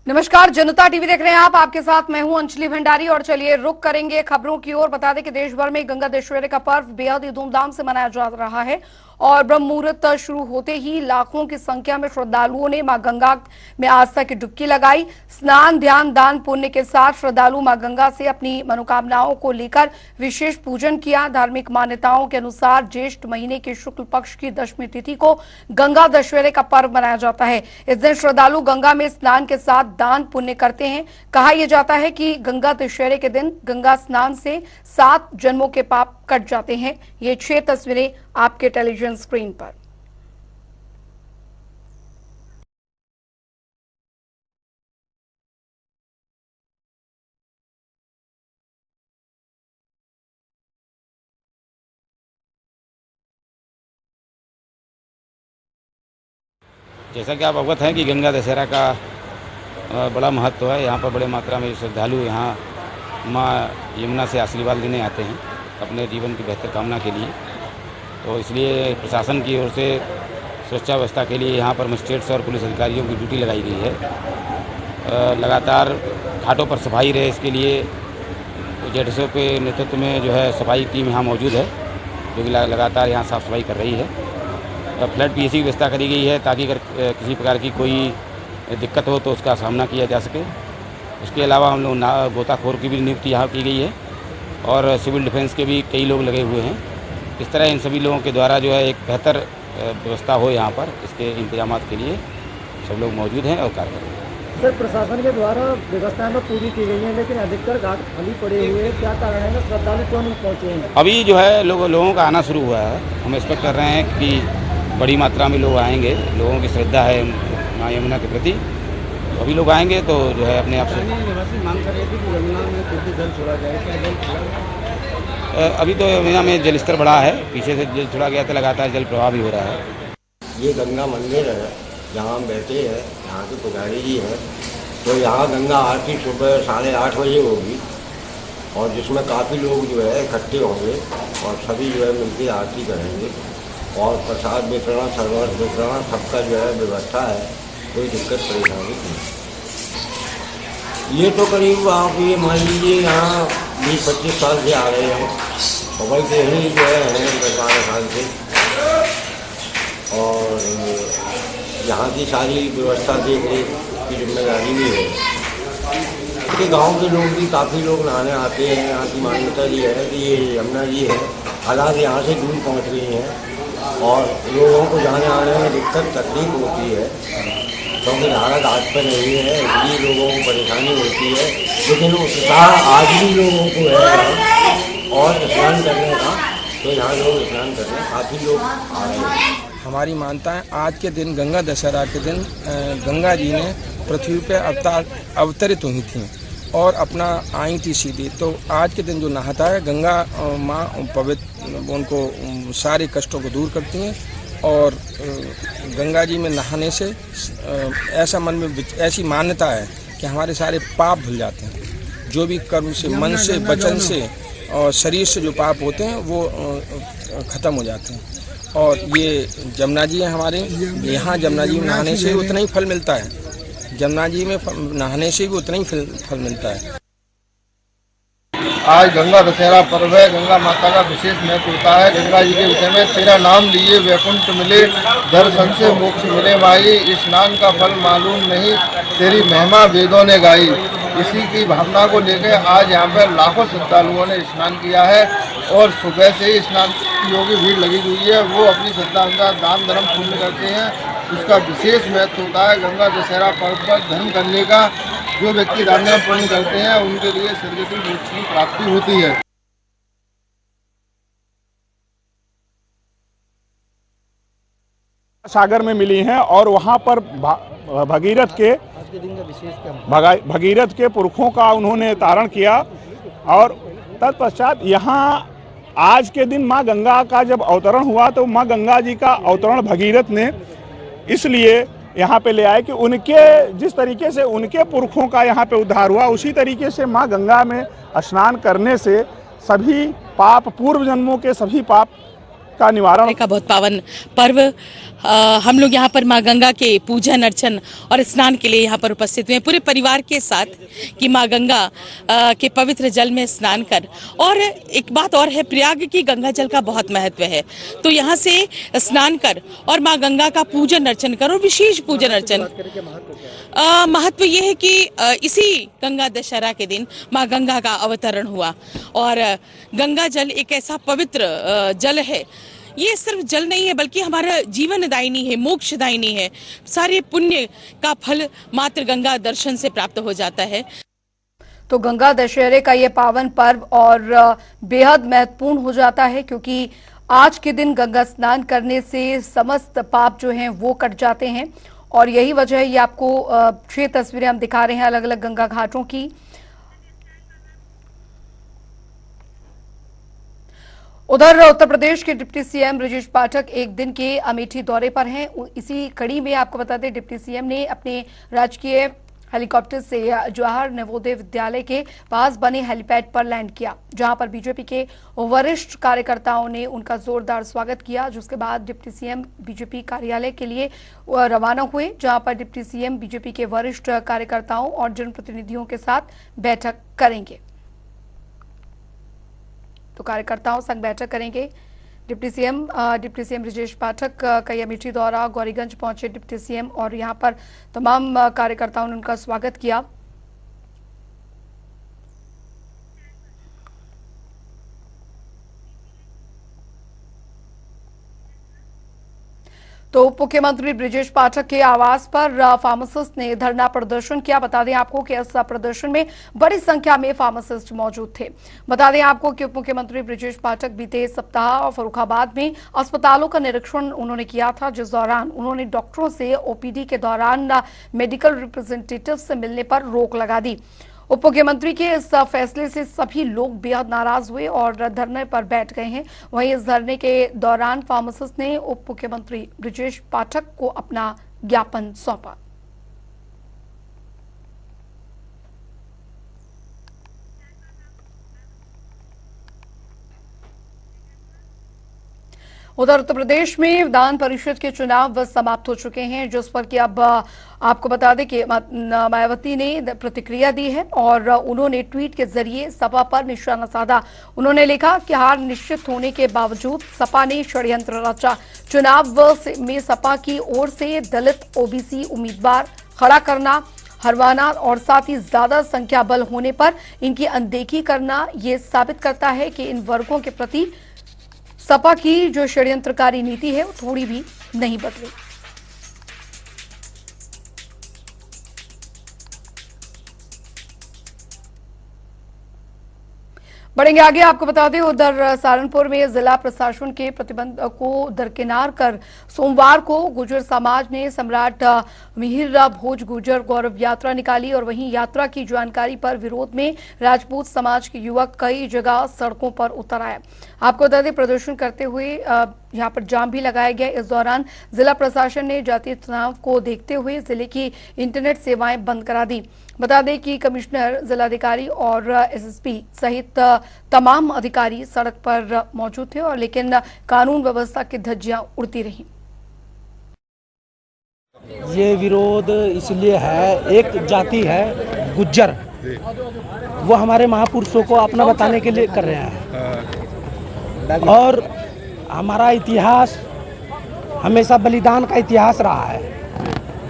नमस्कार, जनता टीवी देख रहे हैं आप। आपके साथ मैं हूं अंजलि भंडारी और चलिए रुक करेंगे खबरों की ओर। बता दें कि देश भर में गंगा दशहरे का पर्व बेहद ही धूमधाम से मनाया जा रहा है और ब्रह्म मुहूर्त शुरू होते ही लाखों की संख्या में श्रद्धालुओं ने मां गंगा में आस्था की डुबकी लगाई। स्नान, ध्यान, दान, पुण्य के साथ श्रद्धालु मां गंगा से अपनी मनोकामनाओं को लेकर विशेष पूजन किया। धार्मिक मान्यताओं के अनुसार ज्येष्ठ महीने के शुक्ल पक्ष की दशमी तिथि को गंगा दशहरे का पर्व मनाया जाता है। इस दिन श्रद्धालु गंगा में स्नान के साथ दान पुण्य करते हैं। कहा यह जाता है कि गंगा दशहरे के दिन गंगा स्नान से 7 जन्मों के पाप कट जाते हैं। ये 6 तस्वीरें आपके टेलीविजन स्क्रीन पर। जैसा कि आप अवगत हैं कि गंगा दशहरा का बड़ा महत्व है। यहाँ पर बड़े मात्रा में श्रद्धालु यहाँ माँ यमुना से आशीर्वाद लेने आते हैं अपने जीवन की बेहतर कामना के लिए। तो इसलिए प्रशासन की ओर से सुरक्षा व्यवस्था के लिए यहाँ पर मजिस्ट्रेट्स और पुलिस अधिकारियों की ड्यूटी लगाई गई है। लगातार घाटों पर सफाई रहे, इसके लिए जेडीसी के नेतृत्व में जो है सफाई टीम यहाँ मौजूद है, जो कि लगातार यहाँ साफ़ सफाई कर रही है। फ्लड पीएसी की व्यवस्था करी गई है ताकि अगर किसी प्रकार की कोई दिक्कत हो तो उसका सामना किया जा सके। उसके अलावा हम लोग गोताखोर की भी नियुक्ति यहाँ की गई है और सिविल डिफेंस के भी कई लोग लगे हुए हैं। इस तरह इन सभी लोगों के द्वारा जो है एक बेहतर व्यवस्था हो यहाँ पर, इसके इंतजाम के लिए सब लोग मौजूद हैं और कार्य कर रहे हैं। सर, प्रशासन के द्वारा व्यवस्थाएं तो पूरी की गई हैं, लेकिन अधिकतर घाट खाली पड़े हुए हैं। क्या कारण है? श्रद्धालु क्यों नहीं पहुँचे हैं? अभी जो है लोगों का आना शुरू हुआ है। हम एक्सपेक्ट कर रहे हैं कि बड़ी मात्रा में लोग आएंगे। लोगों की श्रद्धा है माँ यमुना के प्रति, तो अभी लोग आएंगे तो जो है अपने आप से मांग कर रहे थे कि यमुना में फिर जल छोड़ा जाए। क्या जल छोड़ा? अभी तो यमुना में जल स्तर बढ़ा है, पीछे से जल छोड़ा गया था, लगातार जल प्रवाह भी हो रहा है। ये गंगा मंदिर है, जहाँ हम बैठे हैं, यहाँ के पुजारी जी हैं। तो यहाँ गंगा आरती सुबह 8:30 बजे होगी और जिसमें काफ़ी लोग जो है इकट्ठे होंगे और सभी जो है मिलकर आरती करेंगे और प्रसाद वितरण, सर्वर वितरण, सबका जो है व्यवस्था है। कोई दिक्कत परेशानी नहीं। ये तो करीब आप ये मान लीजिए यहाँ 20-25 साल से आ रहे हैं। मोबाइल से ही जो है 10-12 साल से, और यहाँ की सारी व्यवस्था देखने की जिम्मेदारी भी है। कि गांव के लोग भी काफ़ी लोग नहाने आते हैं। यहाँ की मान्यता ये है कि ये यमुना जी है, हालांकि यहाँ से दूर पहुँच गई हैं और लोगों को जाने आने में दिक्कत तकलीफ होती है क्योंकि धारा घाट पर नहीं है, इसलिए लोगों को परेशानी होती है। लेकिन उत्साह आज भी लोगों को है और स्नान करने का, तो यहाँ लोग स्नान करने काफ़ी लोग आ रहे हैं। हमारी मानता है आज के दिन गंगा दशहरा के दिन गंगा जी ने पृथ्वी पर अवतरित हुई थी और अपना आई थी सीधी। तो आज के दिन जो नहाता है गंगा माँ पवित्र उनको सारे कष्टों को दूर करती हैं और गंगा जी में नहाने से ऐसा मन में ऐसी मान्यता है कि हमारे सारे पाप धुल जाते हैं। जो भी कर्म से, मन से, वचन से और शरीर से जो पाप होते हैं वो ख़त्म हो जाते हैं। और ये जमुना जी है हमारे यहाँ। जमुना जी में नहाने से उतना ही फल मिलता है, जमुना जी में नहाने से भी उतना ही फल मिलता है। आज गंगा दशहरा पर्व है। गंगा माता का विशेष महत्व होता है। गंगा जी के विषय में तेरा नाम लिए वैकुंठ मिले, दर्शन से मोक्ष मिले माई। स्नान का फल मालूम नहीं, तेरी महिमा वेदों ने गाई। इसी की भावना को लेकर आज यहाँ पर लाखों श्रद्धालुओं ने स्नान किया है और सुबह से ही स्नान की भीड़ लगी हुई है। वो अपनी श्रद्धा अनुसार दान धर्म पुण्य करते हैं। उसका विशेष महत्व होता है। गंगा दशहरा पर्व पर धर्म करने का, जो व्यक्ति दान धर्म पुण्य करते हैं उनके लिए स्वर्गीय मोक्ष की प्राप्ति होती है। सागर में मिली हैं और वहां पर भगीरथ के पुरखों का उन्होंने तारण किया और तत्पश्चात यहाँ आज के दिन माँ गंगा का जब अवतरण हुआ तो माँ गंगा जी का अवतरण भगीरथ ने इसलिए यहाँ पे ले आए कि उनके जिस तरीके से उनके पुरखों का यहाँ पे उद्धार हुआ, उसी तरीके से माँ गंगा में स्नान करने से सभी पाप, पूर्व जन्मों के सभी पाप का निवारण का बहुत पावन पर्व हम लोग यहाँ पर माँ गंगा के पूजन अर्चन और स्नान के लिए यहाँ पर उपस्थित हुए हैं पूरे परिवार के साथ कि माँ गंगा के पवित्र जल में स्नान कर। और एक बात और है, प्रयाग की गंगा जल का बहुत महत्व है, तो यहाँ से स्नान कर और माँ गंगा का पूजन अर्चन कर। और विशेष पूजन अर्चन महत्व ये है कि इसी गंगा दशहरा के दिन माँ गंगा का अवतरण हुआ और गंगा जल एक ऐसा पवित्र जल है, ये सिर्फ जल नहीं है बल्कि हमारा जीवनदायिनी है, मोक्षदायिनी है। सारे पुण्य का फल मात्र गंगा दर्शन से प्राप्त हो जाता है। तो गंगा दशहरे का ये पावन पर्व और बेहद महत्वपूर्ण हो जाता है क्योंकि आज के दिन गंगा स्नान करने से समस्त पाप जो हैं वो कट जाते हैं और यही वजह है। ये आपको 6 तस्वीरें हम दिखा रहे हैं अलग अलग गंगा घाटों की। उधर उत्तर प्रदेश के डिप्टी सीएम ब्रजेश पाठक एक दिन के अमेठी दौरे पर हैं। इसी कड़ी में आपको बता दें, डिप्टी सीएम ने अपने राजकीय हेलीकॉप्टर से जवाहर नवोदय विद्यालय के पास बने हेलीपैड पर लैंड किया, जहां पर बीजेपी के वरिष्ठ कार्यकर्ताओं ने उनका जोरदार स्वागत किया। जिसके बाद डिप्टी सीएम बीजेपी कार्यालय के लिए रवाना हुए, जहां पर डिप्टी सीएम बीजेपी के वरिष्ठ कार्यकर्ताओं और जनप्रतिनिधियों के साथ बैठक करेंगे। तो कार्यकर्ताओं संग बैठक करेंगे डिप्टी सीएम ब्रजेश पाठक का यह अमेठी दौरा। गौरीगंज पहुंचे डिप्टी सीएम और यहां पर तमाम कार्यकर्ताओं ने उनका स्वागत किया। तो उप मुख्यमंत्री ब्रजेश पाठक के आवास पर फार्मासिस्ट ने धरना प्रदर्शन किया। बता दें आपको कि इस प्रदर्शन में बड़ी संख्या में फार्मासिस्ट मौजूद थे। बता दें आपको कि उप मुख्यमंत्री ब्रजेश पाठक बीते सप्ताह फर्रुखाबाद में अस्पतालों का निरीक्षण उन्होंने किया था, जिस दौरान उन्होंने डॉक्टरों से ओपीडी के दौरान मेडिकल रिप्रेजेंटेटिव से मिलने पर रोक लगा दी। उप मुख्यमंत्री के इस फैसले से सभी लोग बेहद नाराज हुए और धरने पर बैठ गए हैं। वहीं इस धरने के दौरान फार्मासिस्ट ने उप मुख्यमंत्री ब्रजेश पाठक को अपना ज्ञापन सौंपा। उधर उत्तर प्रदेश में विधान परिषद के चुनाव समाप्त हो चुके हैं, जिस पर कि अब आपको बता दें कि मायावती ने प्रतिक्रिया दी है और उन्होंने ट्वीट के जरिए सपा पर निशाना साधा। उन्होंने लिखा कि हार निश्चित होने के बावजूद सपा ने षड्यंत्र रचा। चुनाव में सपा की ओर से दलित ओबीसी उम्मीदवार खड़ा करना, हरवाना और साथ ही ज्यादा संख्या बल होने पर इनकी अनदेखी करना ये साबित करता है कि इन वर्गों के प्रति सपा की जो षड्यंत्रकारी नीति है वो थोड़ी भी नहीं बदली। बढ़ेंगे आगे, आपको बता दें उधर सहारनपुर में जिला प्रशासन के प्रतिबंध को दरकिनार कर सोमवार को गुर्जर समाज ने सम्राट मिहिर भोज गुर्जर गौरव यात्रा निकाली और वहीं यात्रा की जानकारी पर विरोध में राजपूत समाज के युवक कई जगह सड़कों पर उतर आए। आपको बता दें प्रदर्शन करते हुए यहाँ पर जाम भी लगाया गया। इस दौरान जिला प्रशासन ने जातीय तनाव को देखते हुए जिले की इंटरनेट सेवाएं बंद करा दी। बता दें कि कमिश्नर, जिलाधिकारी और एसएसपी सहित तमाम अधिकारी सड़क पर मौजूद थे और लेकिन कानून व्यवस्था की धज्जियां उड़ती रहीं। ये विरोध इसलिए है, एक जाति है गुज्जर, वो हमारे महापुरुषों को अपना बताने के लिए कर रहे हैं और हमारा इतिहास हमेशा बलिदान का इतिहास रहा है।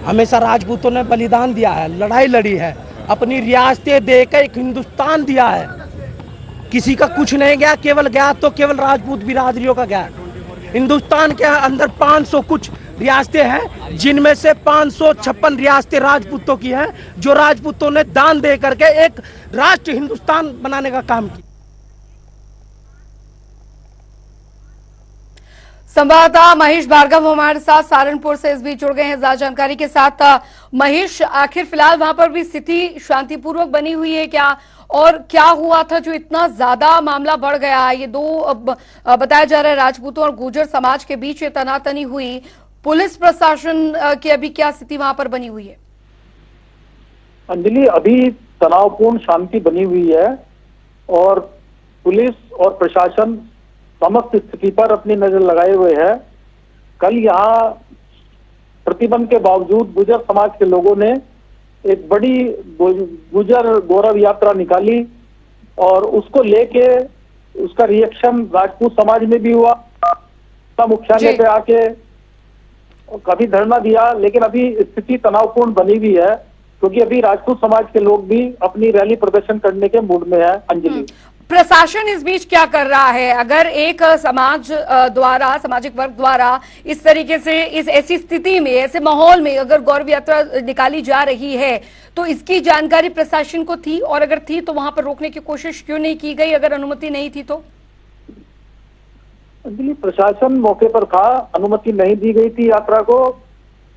हमेशा राजपूतों ने बलिदान दिया है, लड़ाई लड़ी है, अपनी रियासतें देकर एक हिंदुस्तान दिया है। किसी का कुछ नहीं गया, केवल गया तो केवल राजपूत बिरादरियों का गया। हिंदुस्तान के अंदर 500 कुछ रियासतें हैं, जिनमें से 556 रियासतें राजपूतों की हैं, जो राजपूतों ने दान दे करके एक राष्ट्र हिंदुस्तान बनाने का काम किया। संवाददाता महेश भार्गव हमारे साथ सहारनपुर से इस बीच जुड़ गए हैं ज्यादा जानकारी के साथ। महेश, आखिर फिलहाल वहां पर भी स्थिति शांतिपूर्वक बनी हुई है क्या, और क्या हुआ था जो इतना ज्यादा मामला बढ़ गया? ये दो बताया जा रहा है राजपूतों और गुर्जर समाज के बीच ये तनातनी हुई, पुलिस प्रशासन की अभी क्या स्थिति वहां पर बनी हुई है? अंजलि, अभी तनावपूर्ण शांति बनी हुई है और पुलिस और प्रशासन समस्त स्थिति पर अपनी नजर लगाए हुए है। कल यहाँ प्रतिबंध के बावजूद गुजर समाज के लोगों ने एक बड़ी गुजर गौरव यात्रा निकाली और उसको लेके उसका रिएक्शन राजपूत समाज में भी हुआ। मुख्यालय पे आके कभी धरना दिया, लेकिन अभी स्थिति तनावपूर्ण बनी हुई है क्योंकि अभी राजपूत समाज के लोग भी अपनी रैली प्रदर्शन करने के मूड में है। अंजलि, प्रशासन इस बीच क्या कर रहा है? अगर एक समाज द्वारा, सामाजिक वर्ग द्वारा इस तरीके से, इस ऐसी स्थिति में, ऐसे माहौल में अगर गौरव यात्रा निकाली जा रही है तो इसकी जानकारी प्रशासन को थी, और अगर थी तो वहां पर रोकने की कोशिश क्यों नहीं की गई? अगर अनुमति नहीं थी तो? अंजलि, प्रशासन मौके पर था, अनुमति नहीं दी गई थी यात्रा को।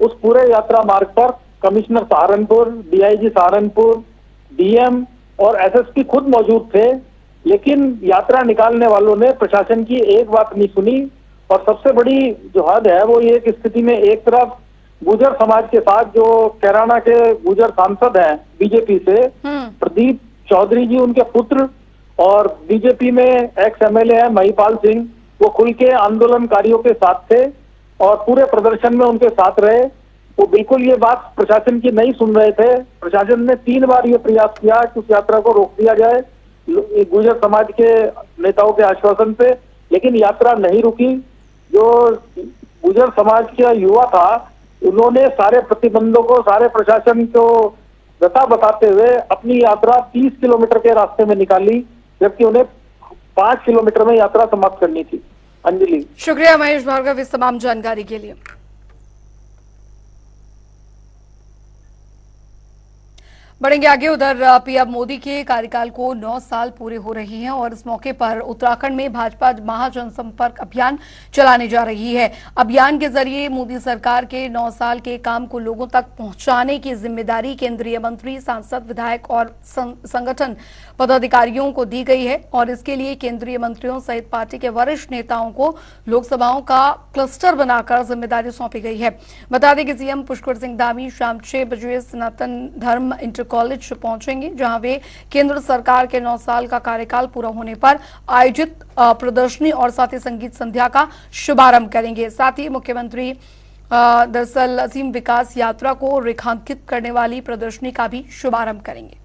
उस पूरे यात्रा मार्ग पर commissioner Saharanpur, DIG Saharanpur, DM और एसएसपी खुद मौजूद थे, लेकिन यात्रा निकालने वालों ने प्रशासन की एक बात नहीं सुनी। और सबसे बड़ी जो हद है वो ये कि स्थिति में एक तरफ गुजर समाज के साथ जो कैराना के गुजर सांसद हैं बीजेपी से, प्रदीप चौधरी जी उनके पुत्र, और बीजेपी में एक्स एमएलए है महिपाल सिंह, वो खुल के आंदोलनकारियों के साथ थे और पूरे प्रदर्शन में उनके साथ रहे। वो बिल्कुल ये बात प्रशासन की नहीं सुन रहे थे। प्रशासन ने 3 बार ये प्रयास किया कि उस यात्रा को रोक दिया जाए गुजर समाज के नेताओं के आश्वासन पे, लेकिन यात्रा नहीं रुकी। जो गुजर समाज का युवा था उन्होंने सारे प्रतिबंधों को, सारे प्रशासन को दशा बताते हुए अपनी यात्रा 30 किलोमीटर के रास्ते में निकाली, जबकि उन्हें 5 किलोमीटर में यात्रा समाप्त करनी थी। अंजलि, शुक्रिया महेश भार्गव इस तमाम जानकारी के लिए। बढ़ेंगे आगे। उधर पीएम मोदी के कार्यकाल को 9 साल पूरे हो रहे हैं और इस मौके पर उत्तराखंड में भाजपा महाजनसंपर्क अभियान चलाने जा रही है। अभियान के जरिए मोदी सरकार के 9 साल के काम को लोगों तक पहुंचाने की जिम्मेदारी केंद्रीय मंत्री, सांसद, विधायक और संगठन पदाधिकारियों को दी गई है और इसके लिए केंद्रीय मंत्रियों सहित पार्टी के वरिष्ठ नेताओं को लोकसभाओं का क्लस्टर बनाकर जिम्मेदारी सौंपी गई है। बता दें कि सीएम पुष्कर सिंह धामी शाम 6 बजे सनातन धर्म इंटर कॉलेज पहुंचेंगे, जहां वे केंद्र सरकार के 9 साल का कार्यकाल पूरा होने पर आयोजित प्रदर्शनी और साथ ही संगीत संध्या का शुभारंभ करेंगे। साथ ही मुख्यमंत्री दरअसल असीम विकास यात्रा को रेखांकित करने वाली प्रदर्शनी का भी शुभारंभ करेंगे।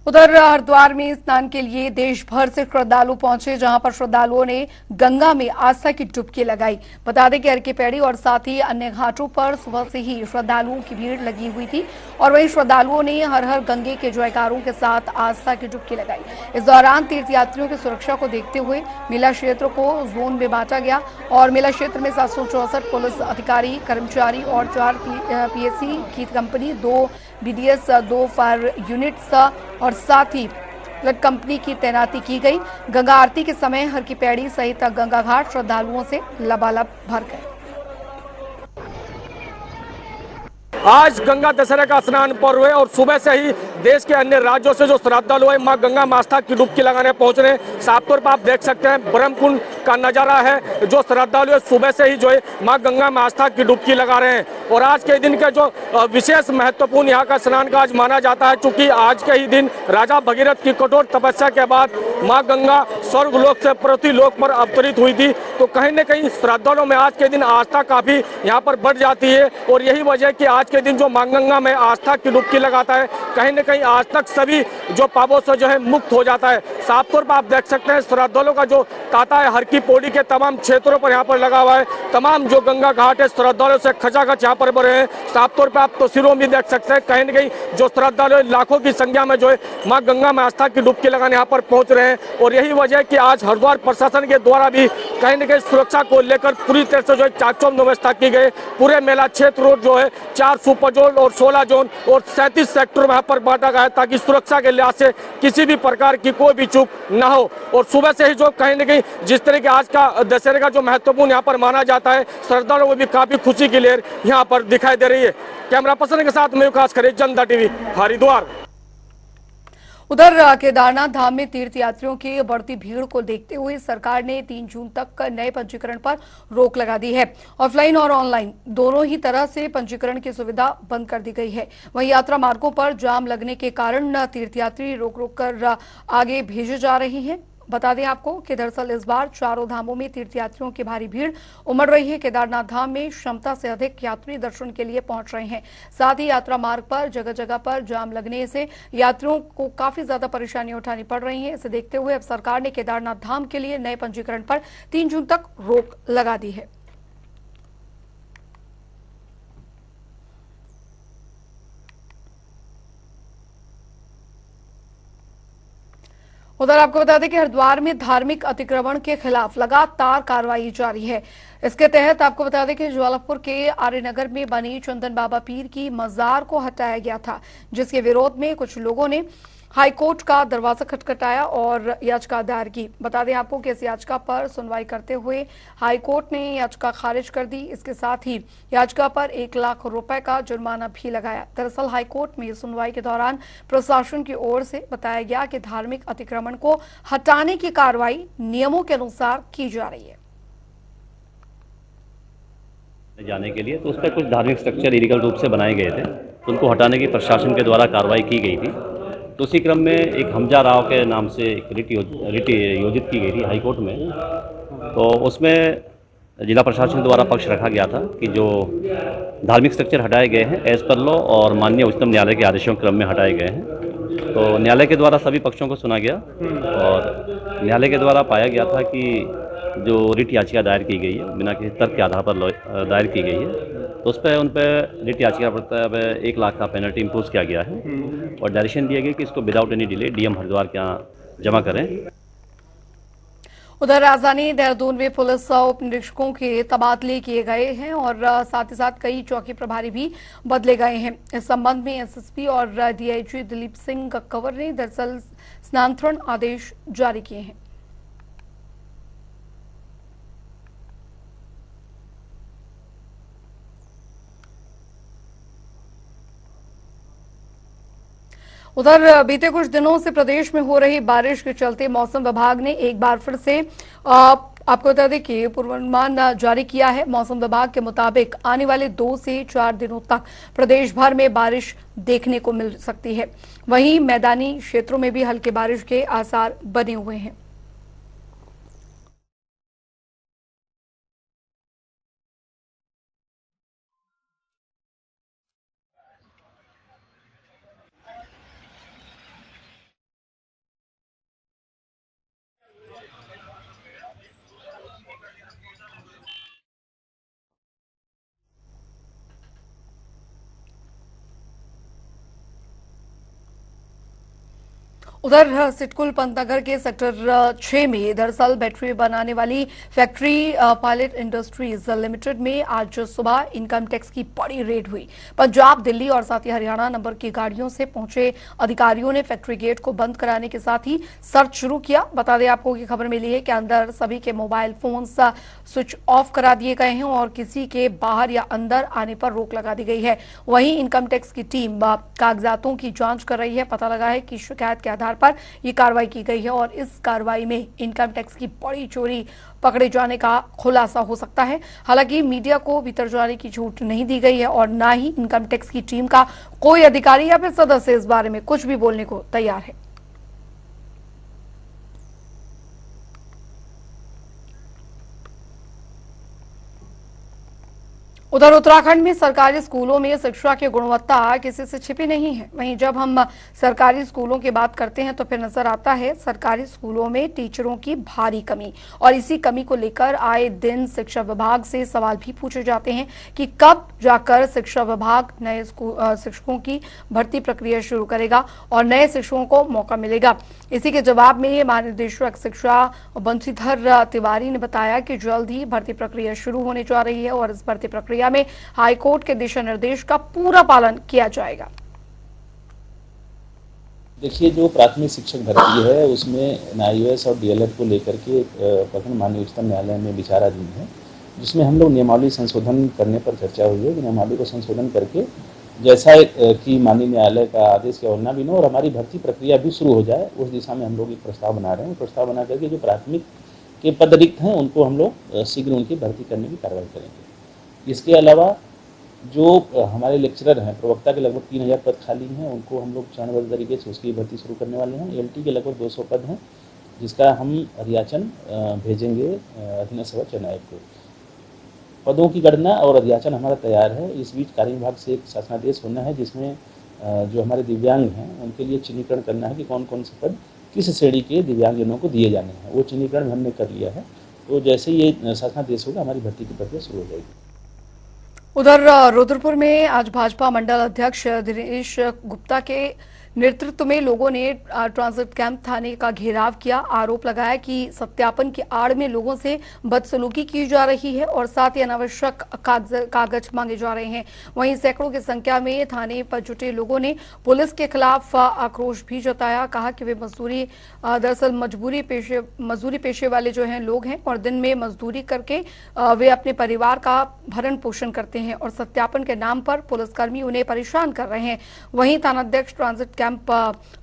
उधर हरिद्वार में स्नान के लिए देश भर से श्रद्धालु पहुंचे, जहां पर श्रद्धालुओं ने गंगा में आस्था की डुबकी लगाई। बता दें कि हर की पैड़ी और साथ ही अन्य घाटों पर सुबह से ही श्रद्धालुओं की भीड़ लगी हुई थी और वहीं श्रद्धालुओं ने हर हर गंगे के जयकारों के साथ आस्था की डुबकी लगाई। इस दौरान तीर्थयात्रियों की सुरक्षा को देखते हुए मेला क्षेत्र को जोन में बांटा गया और मेला क्षेत्र में 764 पुलिस अधिकारी, कर्मचारी और 4 पीएससी की कंपनी, 2 बीडीएस, 2 फायर यूनिट्स और साथ ही ब्लड कंपनी की तैनाती की गई। गंगा आरती के समय हर की पैड़ी सहित गंगा घाट श्रद्धालुओं से लबालब भर गए। आज गंगा दशहरा का स्नान पर्व है और सुबह से ही देश के अन्य राज्यों से जो श्रद्धालु है मां गंगा में आस्था की डुबकी लगाने पहुंच रहे हैं। साफ तौर पर आप देख सकते हैं ब्रह्मकुंड का नजारा है। जो श्रद्धालु है सुबह से ही जो है मां गंगा में आस्था की डुबकी लगा रहे हैं और आज के दिन का जो विशेष महत्वपूर्ण यहाँ का स्नान का आज माना जाता है, चूंकि आज के ही दिन राजा भगीरथ की कठोर तपस्या के बाद माँ गंगा स्वर्गलोक से पृथ्वीलोक पर अवतरित हुई थी, तो कहीं न कहीं श्रद्धालुओं में आज के दिन आस्था काफी यहाँ पर बढ़ जाती है और यही वजह कि आज के दिन जो मां गंगा में आस्था की डुबकी लगाता है कहीं न कहीं आज तक सभी जो पापों से जो है मुक्त हो जाता है। साफ तौर पर आप देख सकते हैं श्रद्धालुओं का जो तांता है हर की पौड़ी के तमाम क्षेत्रों पर यहाँ पर लगा हुआ है। तमाम जो गंगा घाट है श्रद्धालुओं से खचाखच यहाँ पर भरे हैं। साफ तौर पर आप तस्वीरों में देख सकते हैं कहीं न कहीं जो श्रद्धालु लाखों की संख्या में जो है मां गंगा में आस्था की डुबकी लगाने यहाँ पर पहुंच रहे हैं और यही वजह कि आज हरिद्वार प्रशासन के द्वारा भी कहीं न कहीं सुरक्षा को लेकर पूरी तरह से जो है चाक-चौबंद व्यवस्था की गई। पूरे मेला क्षेत्र रोड जो है 4 सुपर जोन और 16 जोन और 37 सेक्टर में यहाँ पर बांटा गया है ताकि सुरक्षा के लिहाज से किसी भी प्रकार की कोई भी चूक न हो। और सुबह से ही जो कहीं न कहीं जिस तरह के आज का दशहरे का जो महत्वपूर्ण यहाँ पर माना जाता है, श्रद्धालुओं में भी काफी खुशी की लहर यहाँ पर दिखाई दे रही है। कैमरा पर्सन के साथ मैं खास करे जनता टीवी हरिद्वार। उधर केदारनाथ धाम में तीर्थयात्रियों की बढ़ती भीड़ को देखते हुए सरकार ने 3 जून तक नए पंजीकरण पर रोक लगा दी है। ऑफलाइन और ऑनलाइन दोनों ही तरह से पंजीकरण की सुविधा बंद कर दी गई है। वहीं यात्रा मार्गों पर जाम लगने के कारण तीर्थयात्री रोक रोक कर आगे भेजे जा रहे हैं। बता दें आपको कि दरअसल इस बार चारों धामों में तीर्थयात्रियों की भारी भीड़ उमड़ रही है। केदारनाथ धाम में क्षमता से अधिक यात्री दर्शन के लिए पहुंच रहे हैं। साथ ही यात्रा मार्ग पर जगह जगह पर जाम लगने से यात्रियों को काफी ज्यादा परेशानियां उठानी पड़ रही हैं। इसे देखते हुए अब सरकार ने केदारनाथ धाम के लिए नए पंजीकरण पर 3 जून तक रोक लगा दी है। उधर आपको बता दें कि हरिद्वार में धार्मिक अतिक्रमण के खिलाफ लगातार कार्रवाई जारी है। इसके तहत आपको बता दें कि ज्वालापुर के आर्यनगर में बनी चंदन बाबा पीर की मजार को हटाया गया था, जिसके विरोध में कुछ लोगों ने हाईकोर्ट का दरवाजा खटखटाया और याचिका दायर की। बता दें आपको कि इस याचिका पर सुनवाई करते हुए हाईकोर्ट ने याचिका खारिज कर दी। इसके साथ ही याचिका पर 1 लाख रुपए का जुर्माना भी लगाया। दरअसल हाईकोर्ट में सुनवाई के दौरान प्रशासन की ओर से बताया गया कि धार्मिक अतिक्रमण को हटाने की कार्रवाई नियमों के अनुसार की जा रही है। जाने के लिए तो उस पर कुछ धार्मिक स्ट्रक्चर इलीगल रूप से बनाए गए थे, तो उनको हटाने की प्रशासन के द्वारा कार्रवाई की गई थी। तो उसी क्रम में एक हमजा राव के नाम से एक रिट योजित की गई थी हाईकोर्ट में। तो उसमें जिला प्रशासन द्वारा पक्ष रखा गया था कि जो धार्मिक स्ट्रक्चर हटाए गए हैं एज पर लॉ और माननीय उच्चतम न्यायालय के आदेशों के क्रम में हटाए गए हैं। तो न्यायालय के द्वारा सभी पक्षों को सुना गया और न्यायालय के द्वारा पाया गया था कि जो रिट याचिका दायर की गई है बिना किसी तर्क के आधार पर दायर की गई है, तो उस पर उन पर रिट याचिका पर 1 लाख का पेनल्टी इम्पोज किया गया है और डायरेक्शन दिया गया कि इसको without any delay DM Haridwar के यहाँ जमा करें। उधर राजधानी देहरादून में पुलिस उप निरीक्षकों के तबादले किए गए हैं और साथ ही साथ कई चौकी प्रभारी भी बदले गए हैं। इस संबंध में एसएसपी और डीआईजी दिलीप सिंह कंवर ने दरअसल स्थानांतरण आदेश जारी किए हैं। उधर बीते कुछ दिनों से प्रदेश में हो रही बारिश के चलते मौसम विभाग ने एक बार फिर से आपको बता दें कि पूर्वानुमान जारी किया है। मौसम विभाग के मुताबिक आने वाले 2 से 4 दिनों तक प्रदेश भर में बारिश देखने को मिल सकती है। वहीं मैदानी क्षेत्रों में भी हल्की बारिश के आसार बने हुए हैं। उधर सिटकुल पंतनगर के सेक्टर 6 में दरअसल बैटरी बनाने वाली फैक्ट्री पायलट इंडस्ट्रीज लिमिटेड में आज सुबह इनकम टैक्स की बड़ी रेड हुई। पंजाब, दिल्ली और साथ ही हरियाणा नंबर की गाड़ियों से पहुंचे अधिकारियों ने फैक्ट्री गेट को बंद कराने के साथ ही सर्च शुरू किया। बता दें आपको कि खबर मिली है कि अंदर सभी के मोबाइल फोन स्विच ऑफ करा दिए गए हैं और किसी के बाहर या अंदर आने पर रोक लगा दी गई है। वहीं इनकम टैक्स की टीम कागजातों की जांच कर रही है। पता लगा है कि शिकायत के आधार पर यह कार्रवाई की गई है और इस कार्रवाई में इनकम टैक्स की बड़ी चोरी पकड़े जाने का खुलासा हो सकता है। हालांकि मीडिया को भीतर जाने की छूट नहीं दी गई है और ना ही इनकम टैक्स की टीम का कोई अधिकारी या फिर सदस्य इस बारे में कुछ भी बोलने को तैयार है। उधर उत्तराखंड में सरकारी स्कूलों में शिक्षा की गुणवत्ता किसी से छिपी नहीं है। वहीं जब हम सरकारी स्कूलों की बात करते हैं तो फिर नजर आता है सरकारी स्कूलों में टीचरों की भारी कमी और इसी कमी को लेकर आए दिन शिक्षा विभाग से सवाल भी पूछे जाते हैं कि कब जाकर शिक्षा विभाग नए शिक्षकों की भर्ती प्रक्रिया शुरू करेगा और नए शिक्षकों को मौका मिलेगा। इसी के जवाब में महानिदेशक शिक्षा बंशीधर तिवारी ने बताया कि जल्द ही भर्ती प्रक्रिया शुरू होने जा रही है और इस भर्ती प्रक्रिया में हाईकोर्ट के दिशा निर्देश का पूरा पालन किया जाएगा। देखिए, जो प्राथमिक शिक्षक भर्ती है उसमें एनआईओएस और डीएलएड को लेकर के प्रखंड माननीय उच्चतम न्यायालय में विचाराधीन है, जिसमें हम लोग नियमावली संशोधन करने पर चर्चा हुई है कि नियमावली को संशोधन करके जैसा कि माननीय न्यायालय का आदेश की अवहेलना भी न और हमारी भर्ती प्रक्रिया भी शुरू हो जाए, उस दिशा में हम लोग एक प्रस्ताव बना रहे हैं। प्रस्ताव बना करके जो प्राथमिक के पद रिक्त हैं उनको हम लोग शीघ्र उनकी भर्ती करने की कार्रवाई करेंगे। इसके अलावा जो हमारे लेक्चरर हैं, प्रवक्ता के लगभग 3000 पद खाली हैं, उनको हम लोग चरणबद्ध तरीके से उसकी भर्ती शुरू करने वाले हैं। एलटी के लगभग 200 पद हैं, जिसका हम अधियाचन भेजेंगे अधीनस्थ सेवा चयन आयोग को। पदों की गणना और अधियाचन हमारा तैयार है। इस बीच कार्य विभाग से एक शासनादेश होना है, जिसमें जो हमारे दिव्यांग हैं उनके लिए चिन्हीकरण करना है कि कौन कौन से पद किस श्रेणी के दिव्यांगजनों को दिए जाने हैं। वो चिन्हीकरण हमने कर लिया है, तो जैसे ये शासनादेश होगा हमारी भर्ती की प्रक्रिया शुरू हो जाएगी। उधर रुद्रपुर में आज भाजपा मंडल अध्यक्ष दिनेश गुप्ता के नेतृत्व में लोगों ने ट्रांजिट कैंप थाने का घेराव किया। आरोप लगाया कि सत्यापन की आड़ में लोगों से बदसलूकी की जा रही है और साथ ही अनावश्यक कागज मांगे जा रहे हैं। वहीं सैकड़ों की संख्या में थाने पर जुटे लोगों ने पुलिस के खिलाफ आक्रोश भी जताया। कहा कि वे दरअसल मजदूरी पेशे वाले जो हैं लोग हैं और दिन में मजदूरी करके वे अपने परिवार का भरण पोषण करते हैं और सत्यापन के नाम पर पुलिसकर्मी उन्हें परेशान कर रहे हैं। वहीं थानाध्यक्ष ट्रांजिट कैंप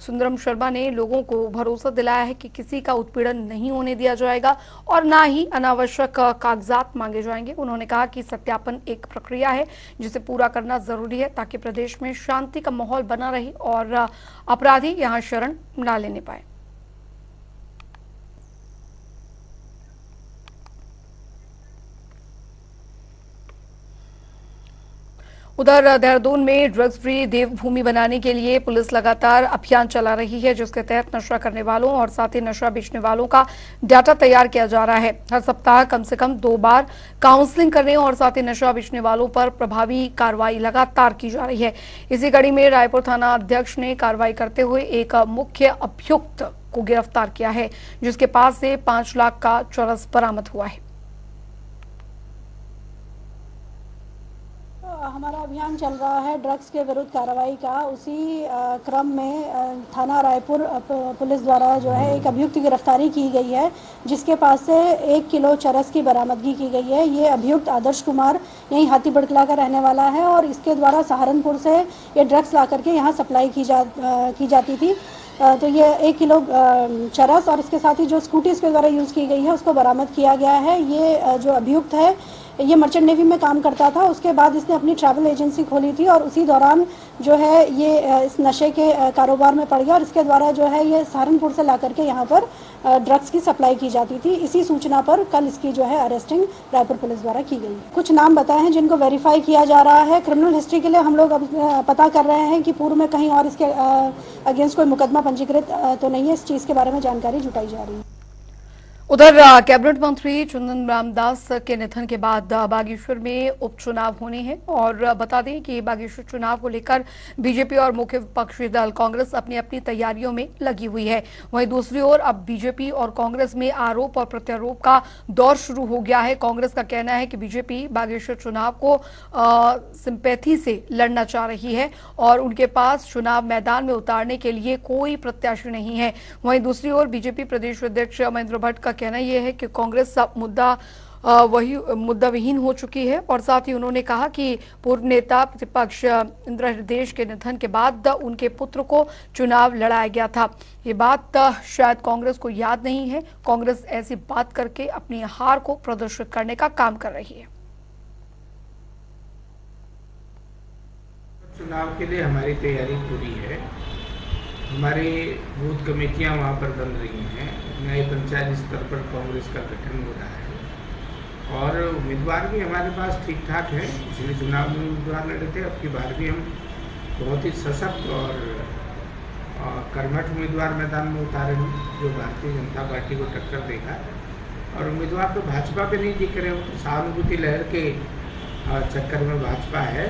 सुंदरम शर्मा ने लोगों को भरोसा दिलाया है कि किसी का उत्पीड़न नहीं होने दिया जाएगा और ना ही अनावश्यक कागजात मांगे जाएंगे। उन्होंने कहा कि सत्यापन एक प्रक्रिया है जिसे पूरा करना जरूरी है ताकि प्रदेश में शांति का माहौल बना रहे और अपराधी यहां शरण ना लेने पाए। उधर देहरादून में ड्रग्स फ्री देवभूमि बनाने के लिए पुलिस लगातार अभियान चला रही है, जिसके तहत नशा करने वालों और साथ ही नशा बेचने वालों का डाटा तैयार किया जा रहा है। हर सप्ताह कम से कम 2 बार काउंसलिंग करने और साथ ही नशा बेचने वालों पर प्रभावी कार्रवाई लगातार की जा रही है। इसी कड़ी में रायपुर थाना अध्यक्ष ने कार्रवाई करते हुए एक मुख्य अभियुक्त को गिरफ्तार किया है, जिसके पास से 5 लाख का चरस बरामद हुआ है। हमारा अभियान चल रहा है ड्रग्स के विरुद्ध कार्रवाई का। उसी क्रम में थाना रायपुर पुलिस द्वारा जो है एक अभियुक्त की गिरफ्तारी की गई है, जिसके पास से 1 किलो चरस की बरामदगी की गई है। ये अभियुक्त आदर्श कुमार यहीं हाथी बड़कला का रहने वाला है और इसके द्वारा सहारनपुर से ये ड्रग्स ला करके यहाँ सप्लाई की जाती थी। तो ये 1 किलो चरस और इसके साथ ही जो स्कूटी इसके द्वारा यूज़ की गई है उसको बरामद किया गया है। ये जो अभियुक्त है ये मर्चेंट नेवी में काम करता था। उसके बाद इसने अपनी ट्रैवल एजेंसी खोली थी और उसी दौरान जो है ये इस नशे के कारोबार में पड़ गया और इसके द्वारा जो है ये सहारनपुर से ला करके यहाँ पर ड्रग्स की सप्लाई की जाती थी। इसी सूचना पर कल इसकी जो है अरेस्टिंग रायपुर पुलिस द्वारा की गई। कुछ नाम बताए हैं जिनको वेरीफाई किया जा रहा है। क्रिमिनल हिस्ट्री के लिए हम लोग अब पता कर रहे हैं कि पूर्व में कहीं और इसके अगेंस्ट कोई मुकदमा पंजीकृत तो नहीं है। इस चीज़ के बारे में जानकारी जुटाई जा रही है। उधर कैबिनेट मंत्री चंदन रामदास के निधन के बाद बागेश्वर में उपचुनाव होने हैं और बता दें कि बागेश्वर चुनाव को लेकर बीजेपी और मुख्य विपक्षी दल कांग्रेस अपनी अपनी तैयारियों में लगी हुई है। वहीं दूसरी ओर अब बीजेपी और कांग्रेस में आरोप और प्रत्यारोप का दौर शुरू हो गया है। कांग्रेस का कहना है कि बीजेपी बागेश्वर चुनाव को सिंपैथी से लड़ना चाह रही है और उनके पास चुनाव मैदान में उतारने के लिए कोई प्रत्याशी नहीं है। वहीं दूसरी ओर बीजेपी प्रदेश अध्यक्ष महेंद्र भट्ट का कहना यह है कि कांग्रेस मुद्दा विहीन हो चुकी है और साथ ही उन्होंने कहा कि पूर्व नेता प्रतिपक्ष इंदिरा हृदयेश के निधन के बाद उनके पुत्र को चुनाव लड़ाया गया था। ये बात शायद कांग्रेस को याद नहीं है। कांग्रेस ऐसी बात करके अपनी हार को प्रदर्शित करने का काम कर रही है। चुनाव के लिए हमारी तैयारी पूरी है। हमारी बूथ कमेटियां वहाँ पर बन रही हैं। नए पंचायत स्तर पर कांग्रेस का गठन हो रहा है और उम्मीदवार भी हमारे पास ठीक ठाक है। पिछले चुनाव में उम्मीदवार लड़े थे, अब की बार भी हम बहुत ही सशक्त और कर्मठ उम्मीदवार मैदान में उतारे हैं जो भारतीय जनता पार्टी को टक्कर देगा। और उम्मीदवार तो भाजपा पे नहीं दिख रहे, तो सहानुभूति लहर के चक्कर में भाजपा है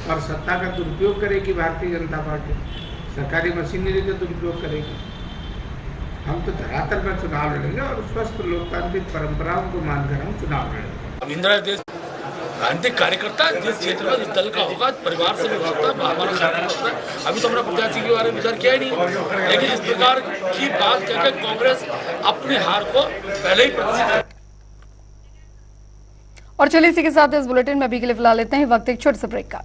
और सत्ता का दुरुपयोग करेगी भारतीय जनता पार्टी। सरकारी मशीनरी का दुरुपयोग करेगी। हम तो धरातल पर चुनाव लड़ेंगे और स्वस्थ लोकतांत्रिक परंपराओं को मानकर हम चुनाव लड़ेंगे। इंदिरा देश राजनीतिक कार्यकर्ता जिस क्षेत्र में जिस दल का होगा परिवार से भी होता है, हमारा कार्यकर्ता है। अभी तो हमने प्रत्याशी के बारे में विचार किया ही नहीं, लेकिन इस प्रकार की बात कहकर कांग्रेस अपनी हार को पहले ही प्रतिष्ठित। और चलिए इसी के साथ इस बुलेटिन में अभी के लिए फिलहाल लेते हैं वक्त एक छोटे से ब्रेक का।